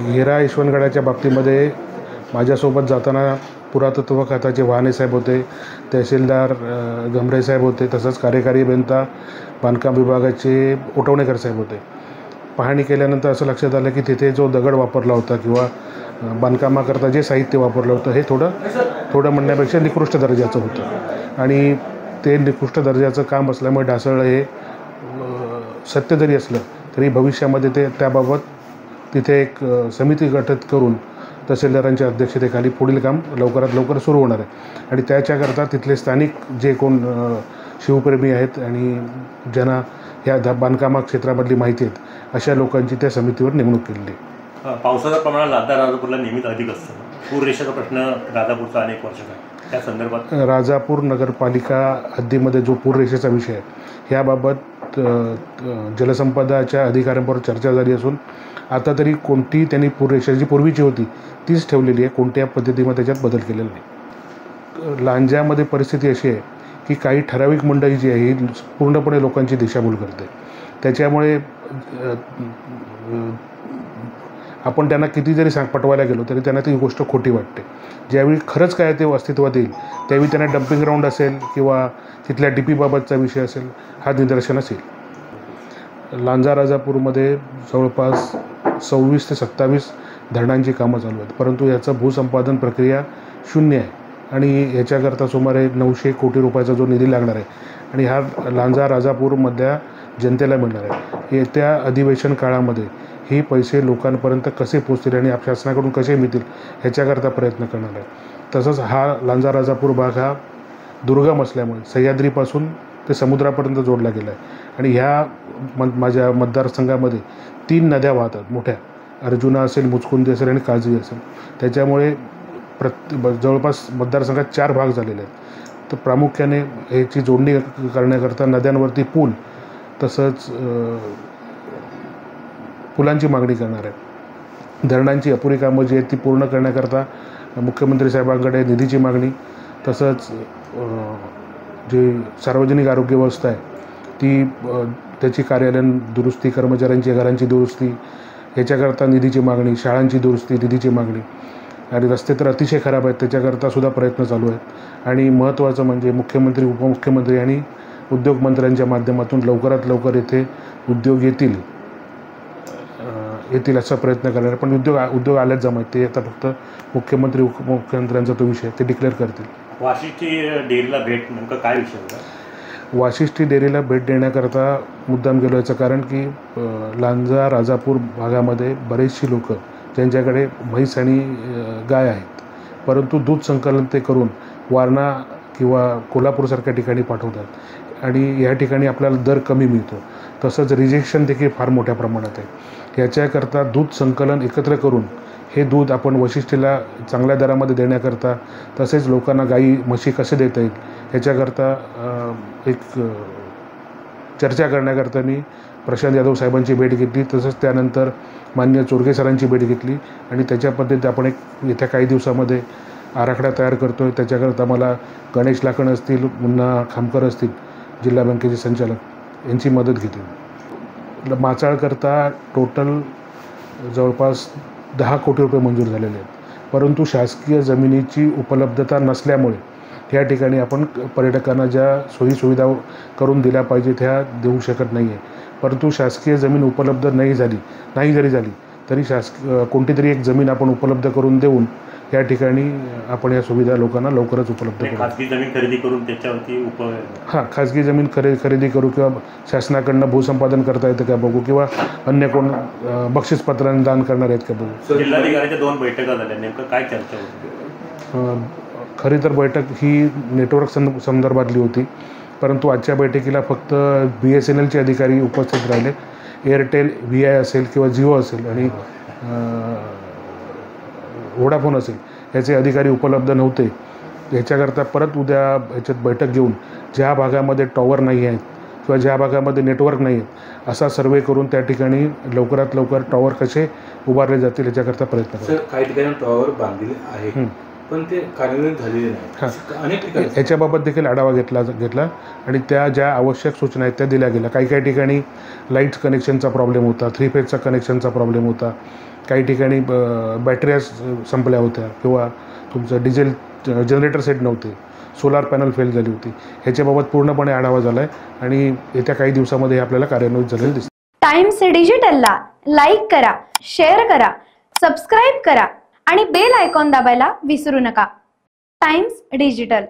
हिरा यशवंतगडाच्या बाबतीमध्ये माझ्यासोबत जाताना पुरातत्व खात्याचे वाहने साहेब होते, तहसीलदार गमरे साहेब होते, तसंच कार्यकारी अभियंता बांधकाम विभागाचे उटवणेकर साहेब होते. पाहणी केल्यानंतर असं लक्षात आलं की तिथे जो दगड वापरला होता किंवा बांधकामाकरता जे साहित्य वापरलं होतं हे थोडं म्हणण्यापेक्षा निकृष्ट दर्जाचं होतं आणि ते निकृष्ट दर्जाचं काम असल्यामुळे ढासळलं हे सत्य जरी असलं तरी भविष्यामध्ये त्याबाबत तिथे एक समिती गठीत करून तहसीलदारांच्या अध्यक्षतेखाली पुढील काम लवकरात लवकर सुरू होणार आहे आणि त्याच्याकरता तिथले स्थानिक जे कोण शिवप्रेमी आहेत आणि ज्यांना ह्या बांधकामा क्षेत्रामधली माहिती आहेत अशा लोकांची त्या समितीवर नेमणूक केलेली आहे. पावसाचं प्रमाण राजापूरला नेहमीच अधिक असतं. पूररेषेचा प्रश्न राजापूरचा अनेक वर्षाचा आहे. त्या संदर्भात राजापूर नगरपालिका हद्दीमध्ये जो पूररेषेचा विषय आहे ह्याबाबत जलसंपदाच्या अधिकाऱ्यांबरोबर चर्चा झाली असून आता तरी कोणती त्यांनी पूररेषा जी पूर्वीची होती तीच ठेवलेली आहे. कोणत्या पद्धतीमध्ये त्याच्यात बदल केलेला नाही. लांज्यामध्ये परिस्थिती अशी आहे की काही ठराविक मंडळी जी आहे ही पूर्णपणे लोकांची दिशाभूल करते. त्याच्यामुळे आपण त्यांना किती जरी पटवायला गेलो तरी त्यांना ती गोष्ट खोटी वाटते. ज्यावेळी खरंच काय ते अस्तित्वात येईल त्यावेळी त्यांना डम्पिंग ग्राउंड असेल किंवा तिथल्या डीपीबाबतचा विषय असेल हा निदर्शनास येईल. लांजा राजापूरमध्ये जवळपास 26 ते 27 धरणांची कामं चालू आहेत, परंतु याचं भूसंपादन प्रक्रिया शून्य आहे आणि याच्याकरता सुमारे 900 कोटी रुपयाचा जो निधी लागणार आहे आणि हा लांजा राजापूरमधल्या जनतेला मिळणार आहे. येत्या अधिवेशन काळामध्ये हे पैसे लोकांपर्यंत कसे पोचतील आणि शासनाकडून कसे मिळतील ह्याच्याकरता प्रयत्न करणार आहे. तसंच हा लांजा राजापूर भाग हा दुर्गम असल्यामुळे सह्याद्रीपासून ते समुद्रापर्यंत जोडला गेला आहे आणि ह्या माझ्या मतदारसंघामध्ये 3 नद्या वाहतात मोठ्या, अर्जुना असेल, मुचकुंदी असेल आणि काजवी असेल. त्याच्यामुळे जवळपास मतदारसंघात 4 भाग झालेले आहेत. तर प्रामुख्याने ह्याची जोडणी करण्याकरता नद्यांवरती पूल तसंच पुलांची मागणी करणार आहे. धरणांची अपुरी कामं जी आहेत ती पूर्ण करण्याकरता मुख्यमंत्री साहेबांकडे निधीची मागणी, तसंच जी सार्वजनिक आरोग्य व्यवस्था आहे ती त्याची कार्यालयीन दुरुस्ती, कर्मचाऱ्यांची घरांची दुरुस्ती ह्याच्याकरता निधीची मागणी, शाळांची दुरुस्ती निधीची मागणी आणि रस्ते तर अतिशय खराब आहेत त्याच्याकरता सुद्धा प्रयत्न चालू आहेत. आणि महत्त्वाचं म्हणजे मुख्यमंत्री, उपमुख्यमंत्री आणि उद्योगमंत्र्यांच्या माध्यमातून लवकरात लवकर येथे उद्योग येतील असा प्रयत्न करणार आहे. पण उद्योग आल्याच जमायत ते आता फक्त मुख्यमंत्री उपमुख्यमंत्र्यांचा तो विषय ते डिक्लेअर करतील. वाशिष्ठी डेअरीला भेट नेमकं काय विषय होता? वाशिष्ठी डेअरीला भेट देण्याकरता मुद्दाम गेलो. याचं कारण की लांजा राजापूर भागामध्ये बरेचशी लोक ज्यांच्याकडे म्हैस आणि गाय आहेत परंतु दूध संकलन ते करून वारणा किंवा कोल्हापूरसारख्या ठिकाणी पाठवतात आणि या ठिकाणी आपल्याला दर कमी मिळतो. तसंच रिजेक्शन देखील फार मोठ्या प्रमाणात आहे. याच्याकरता दूध संकलन एकत्र करून हे दूध आपण वशिष्ठीला चांगल्या दरामध्ये देण्याकरता तसेच लोकांना गाई म्हशी कसे देता येईल ह्याच्याकरता एक चर्चा करण्याकरता मी प्रशांत यादव साहेबांची भेट घेतली. तसंच त्यानंतर माननीय चोरगे सरांची भेट घेतली आणि त्याच्या पद्धतीत आपण एक येत्या काही दिवसामध्ये आराखडा तयार करतो आहे. त्याच्याकरता मला गणेश लाकण असतील, मुन्ना खामकर असतील, जिल्हा बँकेचे संचालक यांची मदत घेतली. माचाळकरता टोटल जवळपास 10 कोटी रुपये मंजूर झालेले आहेत, परंतु शासकीय जमिनीची उपलब्धता नसल्यामुळे या ठिकाणी आपण पर्यटकांना ज्या सोयीसुविधा करून दिल्या पाहिजेत ह्या देऊ शकत नाही आहे. परंतु शासकीय जमीन उपलब्ध नाही जरी झाली तरी कोणती तरी एक जमीन आपण उपलब्ध करून देऊन या ठिकाणी आपण या सुविधा लोकांना लवकरच उपलब्ध करू. खाजगी जमीन खरेदी करून त्याच्यावरती खाजगी जमीन खरेदी करू किंवा शासनाकडनं भूसंपादन करता येतं का बघू किंवा अन्य कोण बक्षीसपत्रांनी दान करणार आहेत का बघू. जिल्हाधिकाऱ्यांच्या 2 बैठका झाल्या, नेमकं काय चर्चा होती? खरी तर बैठक ही नेटवर्क संदर्भातली होती, परंतु आजच्या बैठकीला फक्त BSNLचे अधिकारी उपस्थित राहिले. एअरटेल, VI असेल किंवा जिओ असेल आणि वोडाफोन असेल याचे अधिकारी उपलब्ध नव्हते. ह्याच्याकरता परत उद्या ह्याच्यात बैठक घेऊन ज्या भागामध्ये टॉवर नाही आहेत किंवा ज्या भागामध्ये नेटवर्क नाही आहेत असा सर्वे करून त्या ठिकाणी लवकरात लवकर टॉवर कसे उभारले जातील याच्याकरता प्रयत्न करू. काही ठिकाणी टॉवर बांधलेले आहे पण ते कार्यान्वित झालेले नाही. अनेक ठिकाणी याच्याबाबत देखील आढावा घेतला आणि त्या ज्या आवश्यक सूचना आहेत त्या दिल्या गेल्या. काही ठिकाणी लाईट कनेक्शनचा प्रॉब्लेम होता, 3 फेजचा कनेक्शनचा प्रॉब्लेम होता, काही ठिकाणी बॅटऱ्या संपल्या होत्या किंवा तुमचं डिझेल जनरेटर सेट नव्हते, सोलार पॅनल फेल झाली होती. ह्याच्याबाबत पूर्णपणे आढावा झाला आहे आणि येत्या काही दिवसामध्ये आपल्याला कार्यान्वित झालेलं दिसतं. टाइम्स डिजिटलला लाईक करा, शेअर करा, सबस्क्राईब करा आणि बेल आयकॉन दाबायला विसरू नका. Times digital.